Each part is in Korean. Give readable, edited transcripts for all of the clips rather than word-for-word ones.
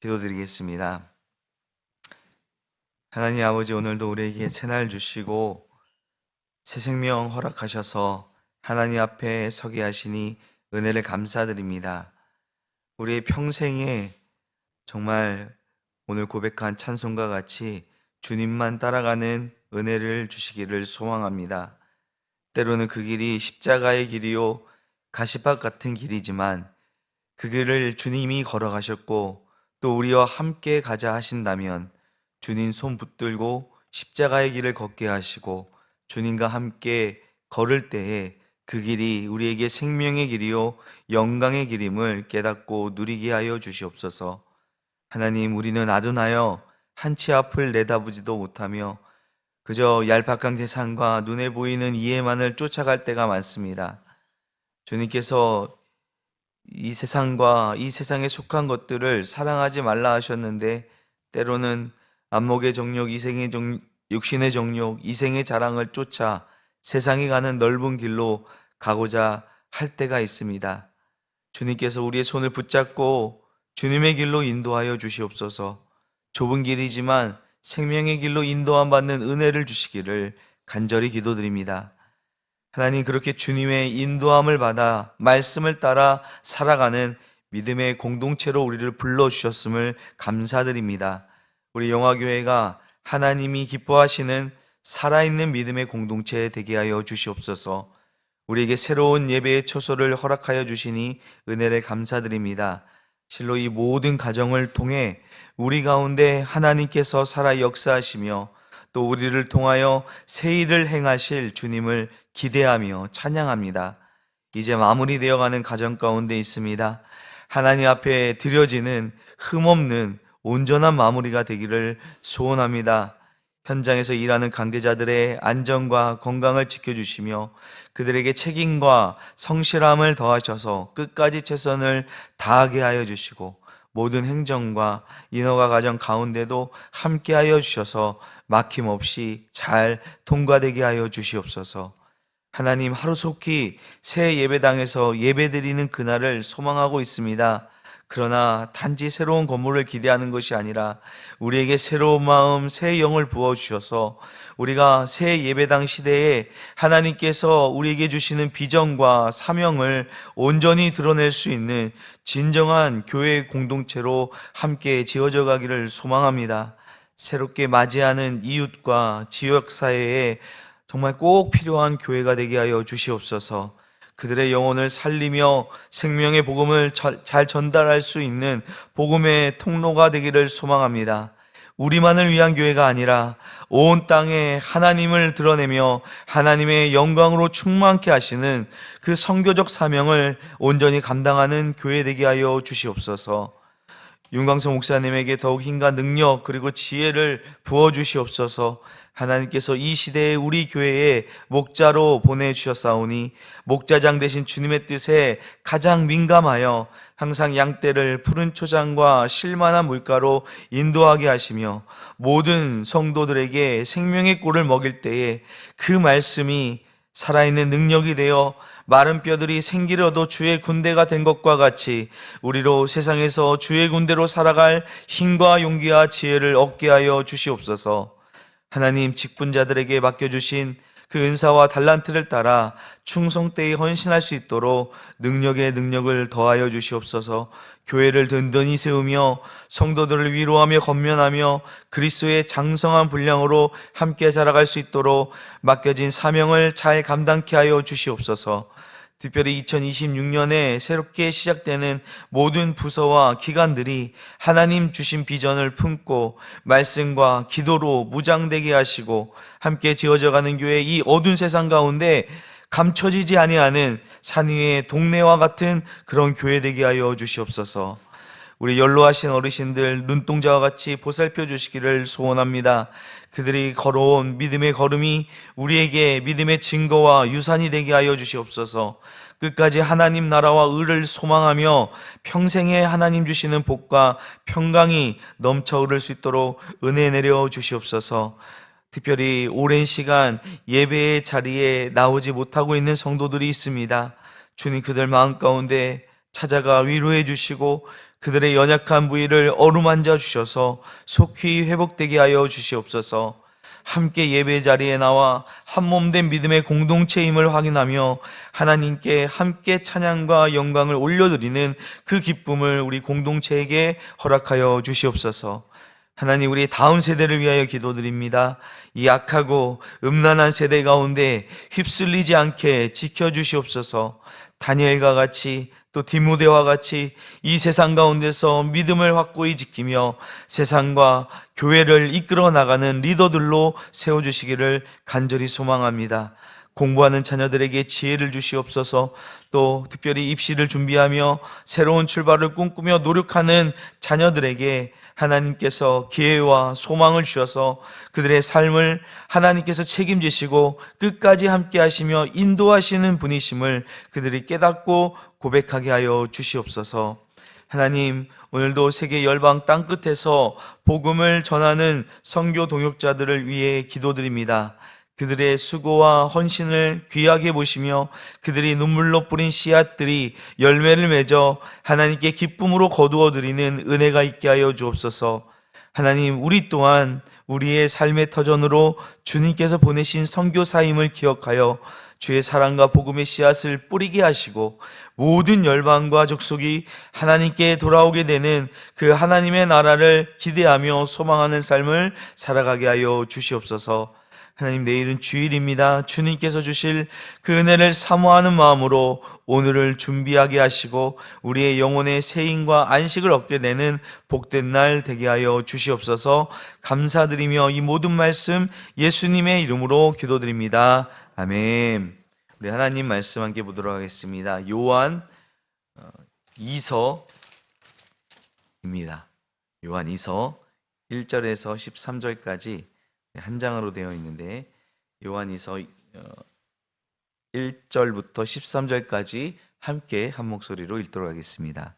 기도드리겠습니다. 하나님 아버지, 오늘도 우리에게 새날 주시고 새 생명 허락하셔서 하나님 앞에 서게 하시니 은혜를 감사드립니다. 우리의 평생에 정말 오늘 고백한 찬송과 같이 주님만 따라가는 은혜를 주시기를 소망합니다. 때로는 그 길이 십자가의 길이요 가시밭 같은 길이지만 그 길을 주님이 걸어가셨고 또 우리와 함께 가자 하신다면 주님 손 붙들고 십자가의 길을 걷게 하시고 주님과 함께 걸을 때에 그 길이 우리에게 생명의 길이요 영광의 길임을 깨닫고 누리게 하여 주시옵소서. 하나님, 우리는 아둔하여 한치 앞을 내다보지도 못하며 그저 얄팍한 계산과 눈에 보이는 이해만을 쫓아갈 때가 많습니다. 주님께서 이 세상과 이 세상에 속한 것들을 사랑하지 말라 하셨는데 때로는 안목의 정욕, 육신의 정욕, 이생의 자랑을 쫓아 세상이 가는 넓은 길로 가고자 할 때가 있습니다. 주님께서 우리의 손을 붙잡고 주님의 길로 인도하여 주시옵소서. 좁은 길이지만 생명의 길로 인도함 받는 은혜를 주시기를 간절히 기도드립니다. 하나님, 그렇게 주님의 인도함을 받아 말씀을 따라 살아가는 믿음의 공동체로 우리를 불러주셨음을 감사드립니다. 우리 영화교회가 하나님이 기뻐하시는 살아있는 믿음의 공동체 되게 하여 주시옵소서. 우리에게 새로운 예배의 초소를 허락하여 주시니 은혜를 감사드립니다. 실로 이 모든 가정을 통해 우리 가운데 하나님께서 살아 역사하시며 또 우리를 통하여 새 일을 행하실 주님을 기대하며 찬양합니다. 이제 마무리되어가는 가정 가운데 있습니다. 하나님 앞에 드려지는 흠없는 온전한 마무리가 되기를 소원합니다. 현장에서 일하는 관계자들의 안전과 건강을 지켜주시며 그들에게 책임과 성실함을 더하셔서 끝까지 최선을 다하게 하여 주시고 모든 행정과 인허가 과정 가운데도 함께하여 주셔서 막힘없이 잘 통과되게 하여 주시옵소서. 하나님, 하루속히 새 예배당에서 예배드리는 그날을 소망하고 있습니다. 그러나 단지 새로운 건물을 기대하는 것이 아니라 우리에게 새로운 마음, 새 영을 부어주셔서 우리가 새 예배당 시대에 하나님께서 우리에게 주시는 비전과 사명을 온전히 드러낼 수 있는 진정한 교회 공동체로 함께 지어져 가기를 소망합니다. 새롭게 맞이하는 이웃과 지역사회에 정말 꼭 필요한 교회가 되게 하여 주시옵소서. 그들의 영혼을 살리며 생명의 복음을 잘 전달할 수 있는 복음의 통로가 되기를 소망합니다. 우리만을 위한 교회가 아니라 온 땅에 하나님을 드러내며 하나님의 영광으로 충만케 하시는 그 선교적 사명을 온전히 감당하는 교회 되게 하여 주시옵소서. 윤광성 목사님에게 더욱 힘과 능력 그리고 지혜를 부어주시옵소서. 하나님께서 이 시대에 우리 교회에 목자로 보내주셨사오니 목자장 되신 주님의 뜻에 가장 민감하여 항상 양떼를 푸른 초장과 실만한 물가로 인도하게 하시며 모든 성도들에게 생명의 꿀을 먹일 때에 그 말씀이 살아있는 능력이 되어 마른 뼈들이 생기를 얻어 주의 군대가 된 것과 같이 우리로 세상에서 주의 군대로 살아갈 힘과 용기와 지혜를 얻게 하여 주시옵소서. 하나님, 직분자들에게 맡겨주신 그 은사와 달란트를 따라 충성되이 헌신할 수 있도록 능력에 능력을 더하여 주시옵소서. 교회를 든든히 세우며 성도들을 위로하며 건면하며 그리스도의 장성한 분량으로 함께 자라갈 수 있도록 맡겨진 사명을 잘 감당케 하여 주시옵소서. 특별히 2026년에 새롭게 시작되는 모든 부서와 기관들이 하나님 주신 비전을 품고 말씀과 기도로 무장되게 하시고 함께 지어져가는 교회 이 어두운 세상 가운데 감춰지지 아니하는 산 위의 동네와 같은 그런 교회 되게 하여 주시옵소서. 우리 연로하신 어르신들 눈동자와 같이 보살펴 주시기를 소원합니다. 그들이 걸어온 믿음의 걸음이 우리에게 믿음의 증거와 유산이 되게 하여 주시옵소서. 끝까지 하나님 나라와 의를 소망하며 평생에 하나님 주시는 복과 평강이 넘쳐 흐를 수 있도록 은혜 내려 주시옵소서. 특별히 오랜 시간 예배의 자리에 나오지 못하고 있는 성도들이 있습니다. 주님, 그들 마음 가운데 찾아가 위로해 주시고 그들의 연약한 부위를 어루만져 주셔서 속히 회복되게 하여 주시옵소서. 함께 예배 자리에 나와 한몸된 믿음의 공동체임을 확인하며 하나님께 함께 찬양과 영광을 올려드리는 그 기쁨을 우리 공동체에게 허락하여 주시옵소서. 하나님, 우리 다음 세대를 위하여 기도드립니다. 이 악하고 음란한 세대 가운데 휩쓸리지 않게 지켜주시옵소서. 다니엘과 같이 또 디모데와 같이 이 세상 가운데서 믿음을 확고히 지키며 세상과 교회를 이끌어 나가는 리더들로 세워주시기를 간절히 소망합니다. 공부하는 자녀들에게 지혜를 주시옵소서. 또 특별히 입시를 준비하며 새로운 출발을 꿈꾸며 노력하는 자녀들에게 하나님께서 기회와 소망을 주셔서 그들의 삶을 하나님께서 책임지시고 끝까지 함께 하시며 인도하시는 분이심을 그들이 깨닫고 고백하게 하여 주시옵소서. 하나님, 오늘도 세계 열방 땅끝에서 복음을 전하는 선교 동역자들을 위해 기도드립니다. 그들의 수고와 헌신을 귀하게 보시며 그들이 눈물로 뿌린 씨앗들이 열매를 맺어 하나님께 기쁨으로 거두어 드리는 은혜가 있게 하여 주옵소서. 하나님, 우리 또한 우리의 삶의 터전으로 주님께서 보내신 선교사임을 기억하여 주의 사랑과 복음의 씨앗을 뿌리게 하시고 모든 열방과 족속이 하나님께 돌아오게 되는 그 하나님의 나라를 기대하며 소망하는 삶을 살아가게 하여 주시옵소서. 하나님, 내일은 주일입니다. 주님께서 주실 그 은혜를 사모하는 마음으로 오늘을 준비하게 하시고 우리의 영혼의 세임과 안식을 얻게 되는 복된 날 되게 하여 주시옵소서. 감사드리며 이 모든 말씀 예수님의 이름으로 기도드립니다. 아멘. 우리 하나님 말씀 함께 보도록 하겠습니다. 요한 2서입니다. 요한 2서 1절에서 13절까지 한 장으로 되어 있는데 요한이서 1절부터 13절까지 함께 한 목소리로 읽도록 하겠습니다.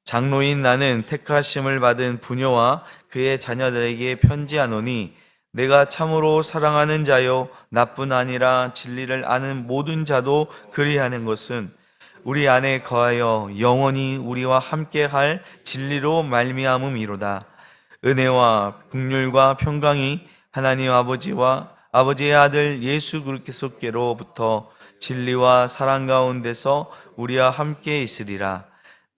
장로인 나는 택하심을 받은 부녀와 그의 자녀들에게 편지하노니 내가 참으로 사랑하는 자요 나뿐 아니라 진리를 아는 모든 자도 그리하는 것은 우리 안에 거하여 영원히 우리와 함께할 진리로 말미암음이로다. 은혜와 긍휼과 평강이 하나님 아버지와 아버지의 아들 예수 그리스도께로부터 진리와 사랑 가운데서 우리와 함께 있으리라.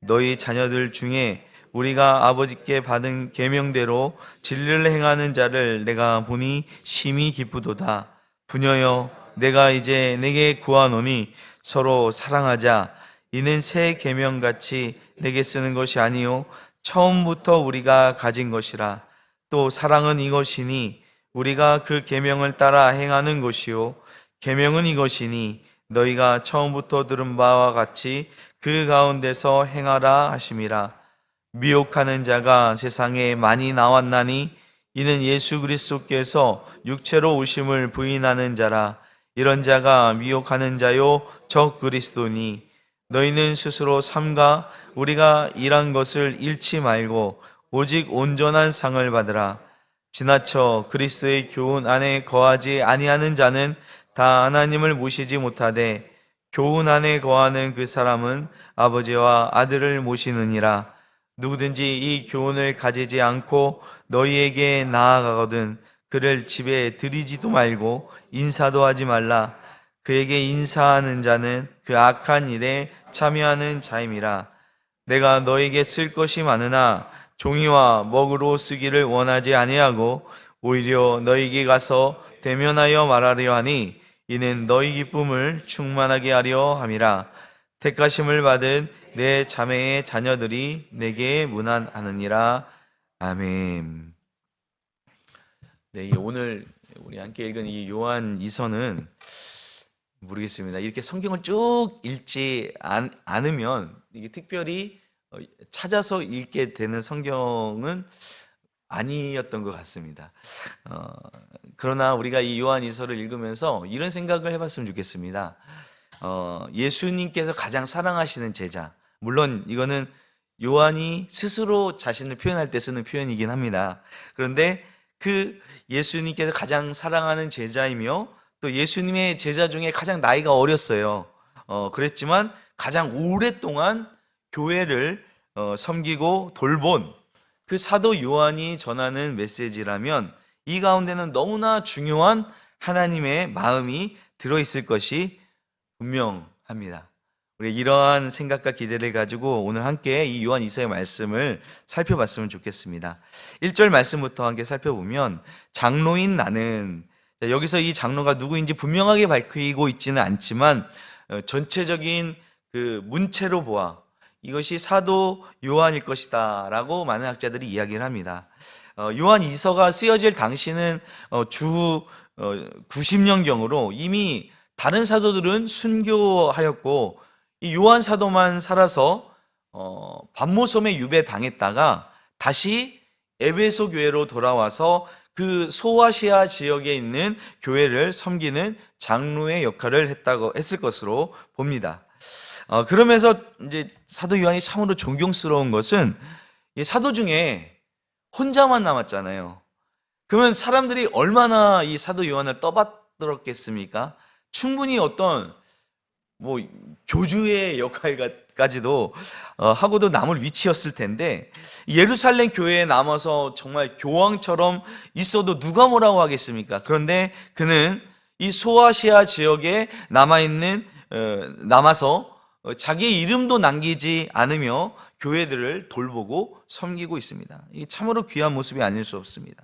너희 자녀들 중에 우리가 아버지께 받은 계명대로 진리를 행하는 자를 내가 보니 심히 기쁘도다. 부녀여, 내가 이제 내게 구하노니 서로 사랑하자. 이는 새 계명같이 내게 쓰는 것이 아니요 처음부터 우리가 가진 것이라. 또 사랑은 이것이니 우리가 그 계명을 따라 행하는 것이요 계명은 이것이니 너희가 처음부터 들은 바와 같이 그 가운데서 행하라 하심이라. 미혹하는 자가 세상에 많이 나왔나니 이는 예수 그리스도께서 육체로 오심을 부인하는 자라. 이런 자가 미혹하는 자요 적 그리스도니 너희는 스스로 삼가 우리가 일한 것을 잃지 말고 오직 온전한 상을 받으라. 지나쳐 그리스도의 교훈 안에 거하지 아니하는 자는 다 하나님을 모시지 못하되 교훈 안에 거하는 그 사람은 아버지와 아들을 모시느니라. 누구든지 이 교훈을 가지지 않고 너희에게 나아가거든 그를 집에 들이지도 말고 인사도 하지 말라. 그에게 인사하는 자는 그 악한 일에 참여하는 자임이라. 내가 너에게 쓸 것이 많으나 종이와 먹으로 쓰기를 원하지 아니하고 오히려 너에게 가서 대면하여 말하려 하니 이는 너희 기쁨을 충만하게 하려 함이라. 택하심을 받은 내 자매의 자녀들이 내게 문안하느니라. 아멘. 네, 오늘 우리 함께 읽은 이 요한 2서는 모르겠습니다. 이렇게 성경을 쭉 읽지 않으면 이게 특별히 찾아서 읽게 되는 성경은 아니었던 것 같습니다. 그러나 우리가 이 요한 2서를 읽으면서 이런 생각을 해봤으면 좋겠습니다. 예수님께서 가장 사랑하시는 제자, 물론 이거는 요한이 스스로 자신을 표현할 때 쓰는 표현이긴 합니다. 그런데 그 예수님께서 가장 사랑하는 제자이며 또 예수님의 제자 중에 가장 나이가 어렸어요. 그랬지만 가장 오랫동안 교회를 섬기고 돌본 그 사도 요한이 전하는 메시지라면 이 가운데는 너무나 중요한 하나님의 마음이 들어있을 것이 분명합니다. 우리 이러한 생각과 기대를 가지고 오늘 함께 이 요한 2서의 말씀을 살펴봤으면 좋겠습니다. 1절 말씀부터 함께 살펴보면 장로인 나는, 여기서 이 장로가 누구인지 분명하게 밝히고 있지는 않지만 전체적인 그 문체로 보아 이것이 사도 요한일 것이다 라고 많은 학자들이 이야기를 합니다. 요한 2서가 쓰여질 당시는 주 90년경으로 이미 다른 사도들은 순교하였고 이 요한 사도만 살아서 반모섬에 유배당했다가 다시 에베소 교회로 돌아와서 그 소아시아 지역에 있는 교회를 섬기는 장로의 역할을 했을 것으로 봅니다. 그러면서 이제 사도 요한이 참으로 존경스러운 것은 이 사도 중에 혼자만 남았잖아요. 그러면 사람들이 얼마나 이 사도 요한을 떠받들었겠습니까? 충분히 어떤 교주의 역할까지도 하고도 남을 위치였을 텐데 예루살렘 교회에 남아서 정말 교황처럼 있어도 누가 뭐라고 하겠습니까? 그런데 그는 이 소아시아 지역에 남아서 자기의 이름도 남기지 않으며 교회들을 돌보고 섬기고 있습니다. 이 참으로 귀한 모습이 아닐 수 없습니다.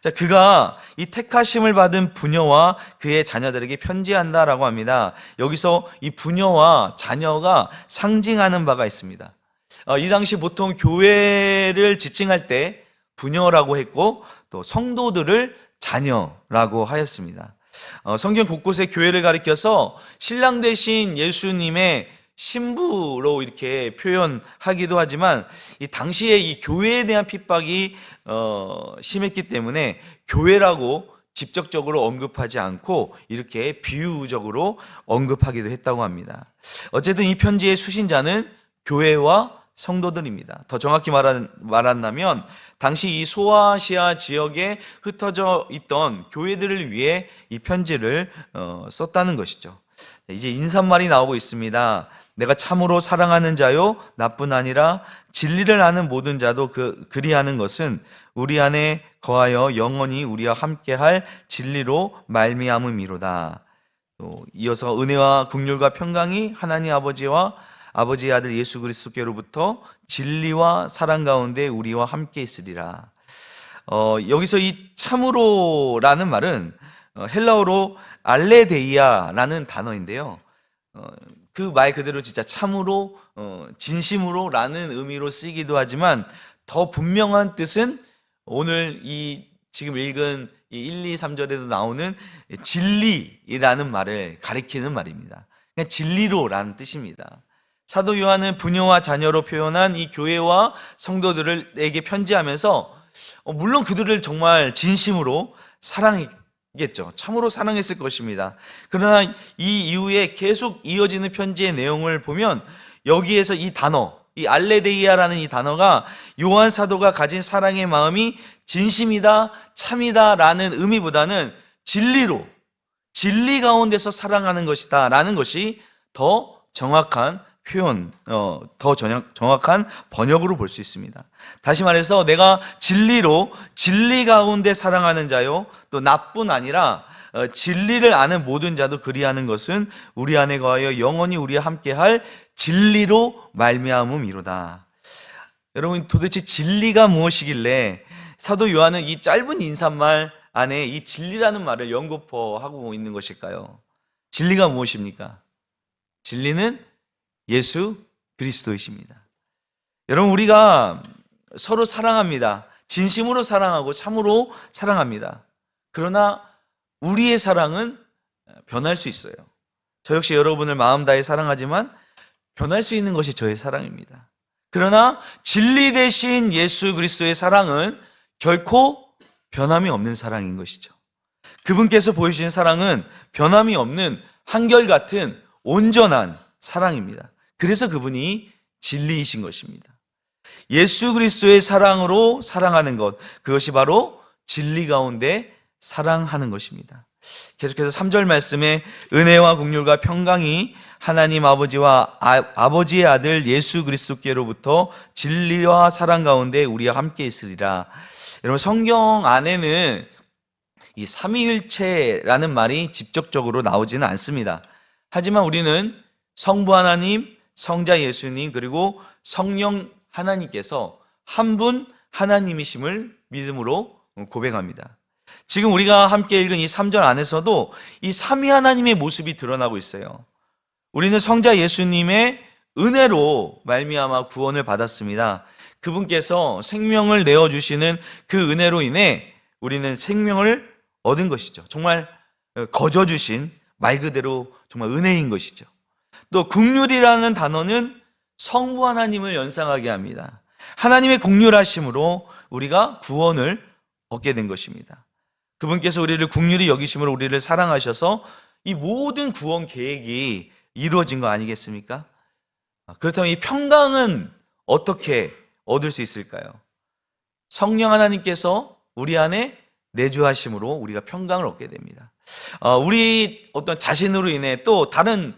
자, 그가 이 택하심을 받은 부녀와 그의 자녀들에게 편지한다라고 합니다. 여기서 이 부녀와 자녀가 상징하는 바가 있습니다. 이 당시 보통 교회를 지칭할 때 부녀라고 했고 또 성도들을 자녀라고 하였습니다. 성경 곳곳에 교회를 가리켜서 신랑 되신 예수님의 신부로 이렇게 표현하기도 하지만 이 당시에 이 교회에 대한 핍박이 심했기 때문에 교회라고 직접적으로 언급하지 않고 이렇게 비유적으로 언급하기도 했다고 합니다. 어쨌든 이 편지의 수신자는 교회와 성도들입니다. 더 정확히 말한다면 당시 이 소아시아 지역에 흩어져 있던 교회들을 위해 이 편지를 썼다는 것이죠. 이제 인사말이 나오고 있습니다. 내가 참으로 사랑하는 자요 나뿐 아니라 진리를 아는 모든 자도 그리하는 것은 우리 안에 거하여 영원히 우리와 함께할 진리로 말미암음이로다. 또 이어서 은혜와 긍휼과 평강이 하나님 아버지와 아버지의 아들 예수 그리스도께로부터 진리와 사랑 가운데 우리와 함께 있으리라. 여기서 이 참으로라는 말은 헬라어로 알레데이아라는 단어인데요. 그 말 그대로 진짜 참으로, 진심으로라는 의미로 쓰이기도 하지만 더 분명한 뜻은 오늘 이 지금 읽은 이 1, 2, 3절에도 나오는 진리라는 말을 가리키는 말입니다. 그냥 진리로라는 뜻입니다. 사도 요한은 부녀와 자녀로 표현한 이 교회와 성도들에게 편지하면서 물론 그들을 정말 진심으로 사랑했겠죠. 참으로 사랑했을 것입니다. 그러나 이 이후에 계속 이어지는 편지의 내용을 보면 여기에서 이 단어, 이 알레데이아라는 이 단어가 요한 사도가 가진 사랑의 마음이 진심이다, 참이다 라는 의미보다는 진리로, 진리 가운데서 사랑하는 것이다 라는 것이 더 정확한 표현, 더 정확한 번역으로 볼 수 있습니다. 다시 말해서 내가 진리로 진리 가운데 사랑하는 자요 또 나뿐 아니라 진리를 아는 모든 자도 그리하는 것은 우리 안에 거하여 영원히 우리와 함께할 진리로 말미암음이로다. 여러분 도대체 진리가 무엇이길래 사도 요한은 이 짧은 인사말 안에 이 진리라는 말을 연거푸하고 있는 것일까요? 진리가 무엇입니까? 진리는 예수 그리스도이십니다. 여러분 우리가 서로 사랑합니다. 진심으로 사랑하고 참으로 사랑합니다. 그러나 우리의 사랑은 변할 수 있어요. 저 역시 여러분을 마음 다해 사랑하지만 변할 수 있는 것이 저의 사랑입니다. 그러나 진리 대신 예수 그리스도의 사랑은 결코 변함이 없는 사랑인 것이죠. 그분께서 보여주신 사랑은 변함이 없는 한결같은 온전한 사랑입니다. 그래서 그분이 진리이신 것입니다. 예수 그리스도의 사랑으로 사랑하는 것, 그것이 바로 진리 가운데 사랑하는 것입니다. 계속해서 3절 말씀에 은혜와 긍휼과 평강이 하나님 아버지와 아버지의 아들 예수 그리스도께로부터 진리와 사랑 가운데 우리와 함께 있으리라. 여러분, 성경 안에는 이 삼위일체라는 말이 직접적으로 나오지는 않습니다. 하지만 우리는 성부 하나님, 성자 예수님, 그리고 성령 하나님께서 한 분 하나님이심을 믿음으로 고백합니다. 지금 우리가 함께 읽은 이 3절 안에서도 이 삼위 하나님의 모습이 드러나고 있어요. 우리는 성자 예수님의 은혜로 말미암아 구원을 받았습니다. 그분께서 생명을 내어주시는 그 은혜로 인해 우리는 생명을 얻은 것이죠. 정말 거저주신 말 그대로 정말 은혜인 것이죠. 또 긍휼이라는 단어는 성부 하나님을 연상하게 합니다. 하나님의 긍휼하심으로 우리가 구원을 얻게 된 것입니다. 그분께서 우리를 긍휼히 여기심으로 우리를 사랑하셔서 이 모든 구원 계획이 이루어진 거 아니겠습니까? 그렇다면 이 평강은 어떻게 얻을 수 있을까요? 성령 하나님께서 우리 안에 내주하심으로 우리가 평강을 얻게 됩니다. 우리 어떤 자신으로 인해 또 다른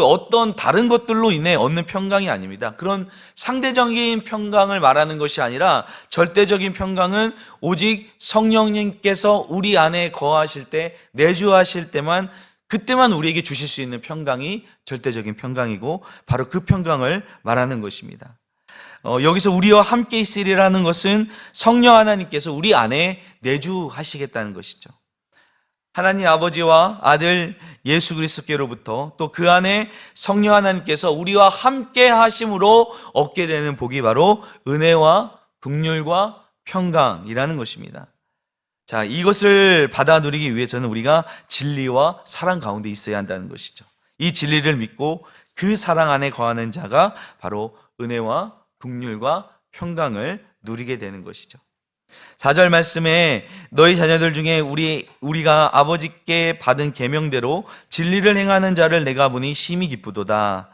어떤 다른 것들로 인해 얻는 평강이 아닙니다. 그런 상대적인 평강을 말하는 것이 아니라 절대적인 평강은 오직 성령님께서 우리 안에 거하실 때, 내주하실 때만, 그때만 우리에게 주실 수 있는 평강이 절대적인 평강이고 바로 그 평강을 말하는 것입니다. 여기서 우리와 함께 있으리라는 것은 성령 하나님께서 우리 안에 내주하시겠다는 것이죠. 하나님 아버지와 아들 예수 그리스도께로부터 또 그 안에 성령 하나님께서 우리와 함께 하심으로 얻게 되는 복이 바로 은혜와 긍휼과 평강이라는 것입니다. 자, 이것을 받아 누리기 위해서는 우리가 진리와 사랑 가운데 있어야 한다는 것이죠. 이 진리를 믿고 그 사랑 안에 거하는 자가 바로 은혜와 긍휼과 평강을 누리게 되는 것이죠. 4절 말씀에 너희 자녀들 중에 우리가 아버지께 받은 계명대로 진리를 행하는 자를 내가 보니 심히 기쁘도다.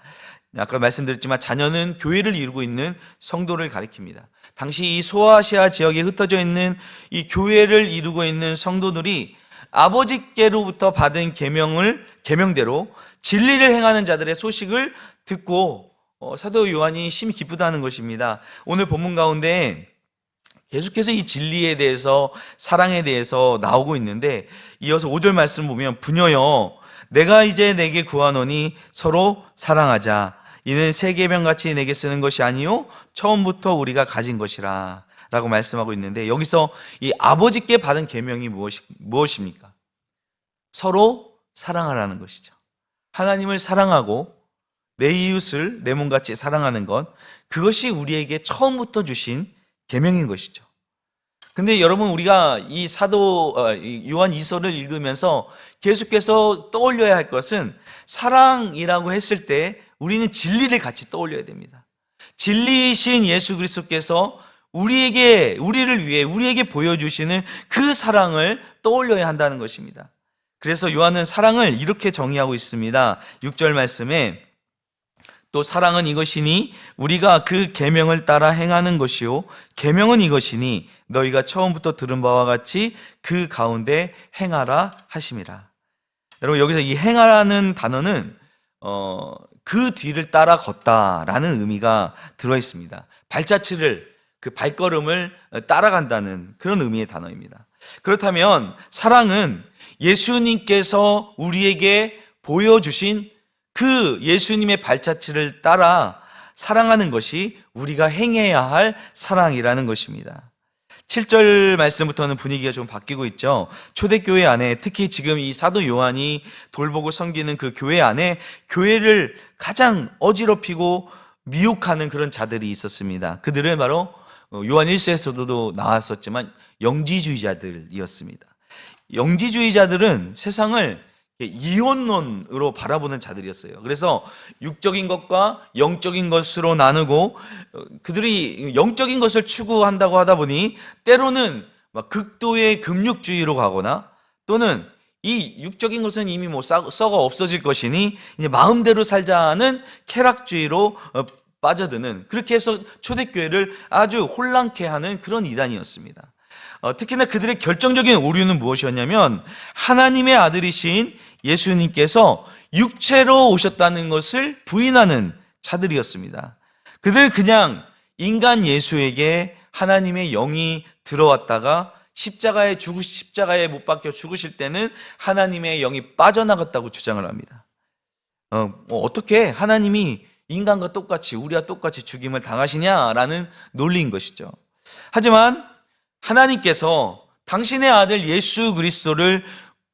아까 말씀드렸지만 자녀는 교회를 이루고 있는 성도를 가리킵니다. 당시 이 소아시아 지역에 흩어져 있는 이 교회를 이루고 있는 성도들이 아버지께로부터 받은 계명대로 진리를 행하는 자들의 소식을 듣고 사도 요한이 심히 기쁘다는 것입니다. 오늘 본문 가운데 계속해서 이 진리에 대해서, 사랑에 대해서 나오고 있는데, 이어서 5절 말씀 보면 부녀여 내가 이제 내게 구하노니 서로 사랑하자. 이는 새 계명같이 내게 쓰는 것이 아니요 처음부터 우리가 가진 것이라 라고 말씀하고 있는데, 여기서 이 아버지께 받은 계명이 무엇입니까? 서로 사랑하라는 것이죠. 하나님을 사랑하고 내 이웃을 내 몸같이 사랑하는 것, 그것이 우리에게 처음부터 주신 계명인 것이죠. 근데 여러분, 우리가 이 사도 요한 2서를 읽으면서 계속해서 떠올려야 할 것은, 사랑이라고 했을 때 우리는 진리를 같이 떠올려야 됩니다. 진리이신 예수 그리스도께서 우리를 위해 우리에게 보여주시는 그 사랑을 떠올려야 한다는 것입니다. 그래서 요한은 사랑을 이렇게 정의하고 있습니다. 6절 말씀에 또 사랑은 이것이니 우리가 그 계명을 따라 행하는 것이요 계명은 이것이니 너희가 처음부터 들은 바와 같이 그 가운데 행하라 하심이라. 여러분, 여기서 이 행하라는 단어는 그 뒤를 따라 걷다라는 의미가 들어 있습니다. 발자취를, 그 발걸음을 따라간다는 그런 의미의 단어입니다. 그렇다면 사랑은 예수님께서 우리에게 보여주신 그 예수님의 발자취를 따라 사랑하는 것이 우리가 행해야 할 사랑이라는 것입니다. 7절 말씀부터는 분위기가 좀 바뀌고 있죠. 초대교회 안에, 특히 지금 이 사도 요한이 돌보고 섬기는 그 교회 안에 교회를 가장 어지럽히고 미혹하는 그런 자들이 있었습니다. 그들은 바로 요한 1서에서도 나왔었지만 영지주의자들이었습니다. 영지주의자들은 세상을 이원론으로 바라보는 자들이었어요. 그래서 육적인 것과 영적인 것으로 나누고, 그들이 영적인 것을 추구한다고 하다 보니 때로는 막 극도의 금육주의로 가거나, 또는 이 육적인 것은 이미 썩어 없어질 것이니 이제 마음대로 살자는 쾌락주의로 빠져드는, 그렇게 해서 초대교회를 아주 혼란케 하는 그런 이단이었습니다. 특히나 그들의 결정적인 오류는 무엇이었냐면 하나님의 아들이신 예수님께서 육체로 오셨다는 것을 부인하는 자들이었습니다. 그들은 그냥 인간 예수에게 하나님의 영이 들어왔다가 십자가에 못 박혀 죽으실 때는 하나님의 영이 빠져나갔다고 주장을 합니다. 어떻게 하나님이 인간과 똑같이, 우리와 똑같이 죽임을 당하시냐라는 논리인 것이죠. 하지만 하나님께서 당신의 아들 예수 그리스도를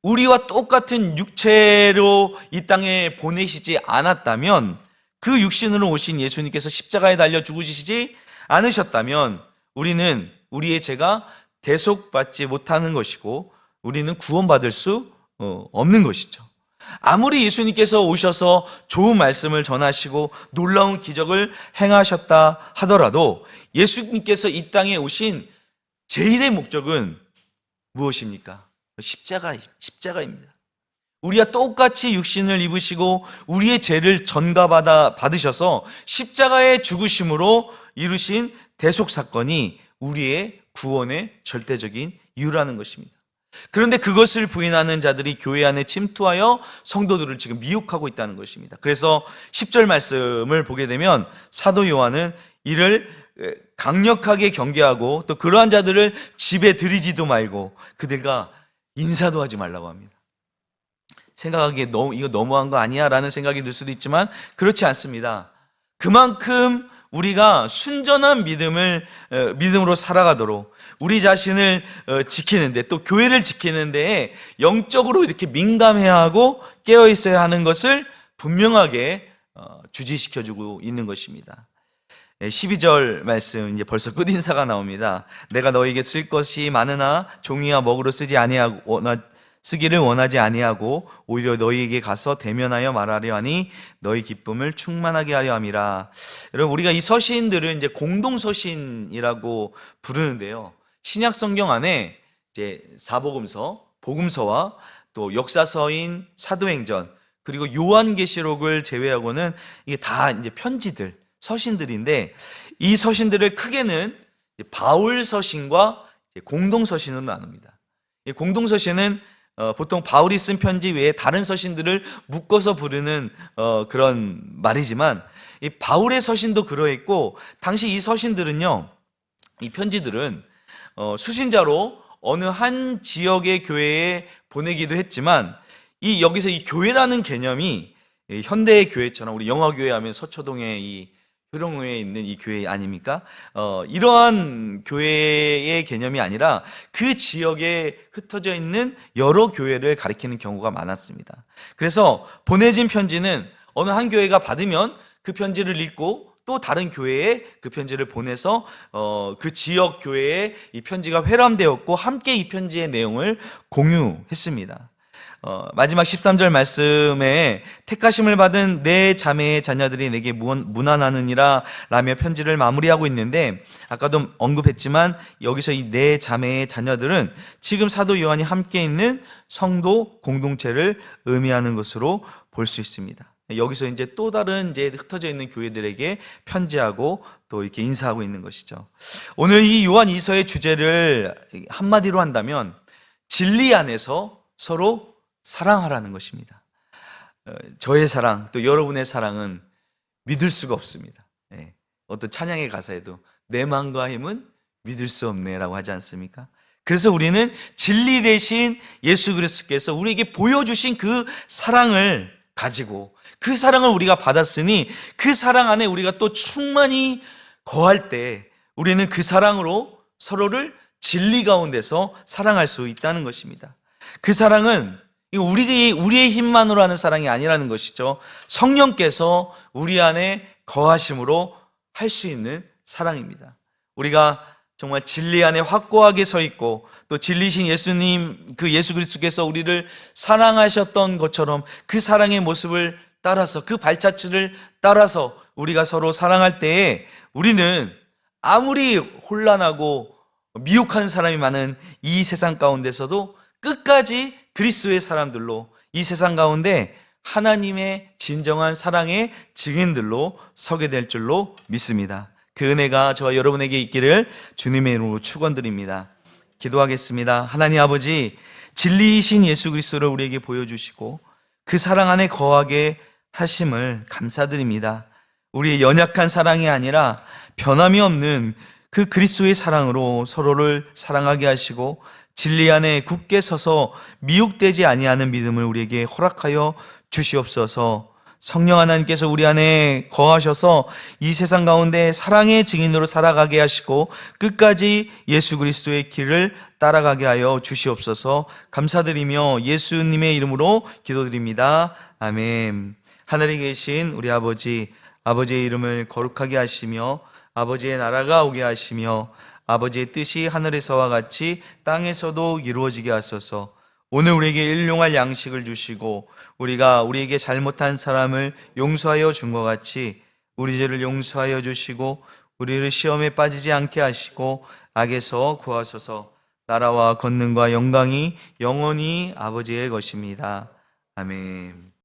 우리와 똑같은 육체로 이 땅에 보내시지 않았다면, 그 육신으로 오신 예수님께서 십자가에 달려 죽으시지 않으셨다면 우리는 우리의 죄가 대속받지 못하는 것이고 우리는 구원받을 수 없는 것이죠. 아무리 예수님께서 오셔서 좋은 말씀을 전하시고 놀라운 기적을 행하셨다 하더라도 예수님께서 이 땅에 오신 제일의 목적은 무엇입니까? 십자가입니다. 우리와 똑같이 육신을 입으시고 우리의 죄를 받으셔서 십자가의 죽으심으로 이루신 대속 사건이 우리의 구원의 절대적인 이유라는 것입니다. 그런데 그것을 부인하는 자들이 교회 안에 침투하여 성도들을 지금 미혹하고 있다는 것입니다. 그래서 10절 말씀을 보게 되면 사도 요한은 이를 강력하게 경계하고 또 그러한 자들을 집에 들이지도 말고 그들과 인사도 하지 말라고 합니다. 생각하기에 이거 너무한 거 아니야? 라는 생각이 들 수도 있지만 그렇지 않습니다. 그만큼 우리가 순전한 믿음으로 살아가도록 우리 자신을 지키는데 또 교회를 지키는 데에 영적으로 이렇게 민감해야 하고 깨어 있어야 하는 것을 분명하게 주지시켜주고 있는 것입니다. 12절 말씀, 이제 벌써 끝인사가 나옵니다. 내가 너에게 쓸 것이 많으나 종이와 먹으로 쓰기를 원하지 아니하고 오히려 너희에게 가서 대면하여 말하려 하니 너희 기쁨을 충만하게 하려 함이라. 여러분, 우리가 이 서신들을 이제 공동 서신이라고 부르는데요. 신약 성경 안에 이제 사복음서, 복음서와 또 역사서인 사도행전 그리고 요한계시록을 제외하고는 이게 다 이제 편지들, 서신들인데 이 서신들을 크게는 바울 서신과 공동 서신으로 나눕니다. 공동 서신은 보통 바울이 쓴 편지 외에 다른 서신들을 묶어서 부르는 그런 말이지만 이 바울의 서신도 그러했고 당시 이 서신들은요, 이 편지들은 수신자로 어느 한 지역의 교회에 보내기도 했지만 여기서 이 교회라는 개념이 현대의 교회처럼 우리 영화교회 하면 서초동에 이 효령로에 있는 이 교회 아닙니까? 이러한 교회의 개념이 아니라 그 지역에 흩어져 있는 여러 교회를 가리키는 경우가 많았습니다. 그래서 보내진 편지는 어느 한 교회가 받으면 그 편지를 읽고 또 다른 교회에 그 편지를 보내서 그 지역 교회에 이 편지가 회람되었고 함께 이 편지의 내용을 공유했습니다. 마지막 13절 말씀에 택하심을 받은 내 자매의 자녀들이 내게 문안하느니라 라며 편지를 마무리하고 있는데, 아까도 언급했지만 여기서 이 내 자매의 자녀들은 지금 사도 요한이 함께 있는 성도 공동체를 의미하는 것으로 볼 수 있습니다. 여기서 이제 또 다른 이제 흩어져 있는 교회들에게 편지하고 또 이렇게 인사하고 있는 것이죠. 오늘 이 요한 2서의 주제를 한마디로 한다면 진리 안에서 서로 사랑하라는 것입니다. 저의 사랑, 또 여러분의 사랑은 믿을 수가 없습니다. 어떤 찬양의 가사에도 내 마음과 힘은 믿을 수 없네 라고 하지 않습니까? 그래서 우리는 진리 대신 예수 그리스도께서 우리에게 보여주신 그 사랑을 가지고 그 사랑을 우리가 받았으니 그 사랑 안에 우리가 또 충만히 거할 때 우리는 그 사랑으로 서로를 진리 가운데서 사랑할 수 있다는 것입니다. 그 사랑은 우리의 힘만으로 하는 사랑이 아니라는 것이죠. 성령께서 우리 안에 거하심으로 할 수 있는 사랑입니다. 우리가 정말 진리 안에 확고하게 서 있고 또 진리신 예수님, 그 예수 그리스도께서 우리를 사랑하셨던 것처럼 그 사랑의 모습을 따라서 그 발자취를 따라서 우리가 서로 사랑할 때에 우리는 아무리 혼란하고 미혹한 사람이 많은 이 세상 가운데서도 끝까지 그리스도의 사람들로 이 세상 가운데 하나님의 진정한 사랑의 증인들로 서게 될 줄로 믿습니다. 그 은혜가 저와 여러분에게 있기를 주님의 이름으로 축원드립니다. 기도하겠습니다. 하나님 아버지, 진리이신 예수 그리스도를 우리에게 보여주시고 그 사랑 안에 거하게 하심을 감사드립니다. 우리의 연약한 사랑이 아니라 변함이 없는 그 그리스도의 사랑으로 서로를 사랑하게 하시고 진리 안에 굳게 서서 미혹되지 아니하는 믿음을 우리에게 허락하여 주시옵소서. 성령 하나님께서 우리 안에 거하셔서 이 세상 가운데 사랑의 증인으로 살아가게 하시고 끝까지 예수 그리스도의 길을 따라가게 하여 주시옵소서. 감사드리며 예수님의 이름으로 기도드립니다. 아멘. 하늘에 계신 우리 아버지, 아버지의 이름을 거룩하게 하시며 아버지의 나라가 오게 하시며 아버지의 뜻이 하늘에서와 같이 땅에서도 이루어지게 하소서. 오늘 우리에게 일용할 양식을 주시고 우리가 우리에게 잘못한 사람을 용서하여 준 것 같이 우리 죄를 용서하여 주시고 우리를 시험에 빠지지 않게 하시고 악에서 구하소서. 나라와 권능과 영광이 영원히 아버지의 것입니다. 아멘.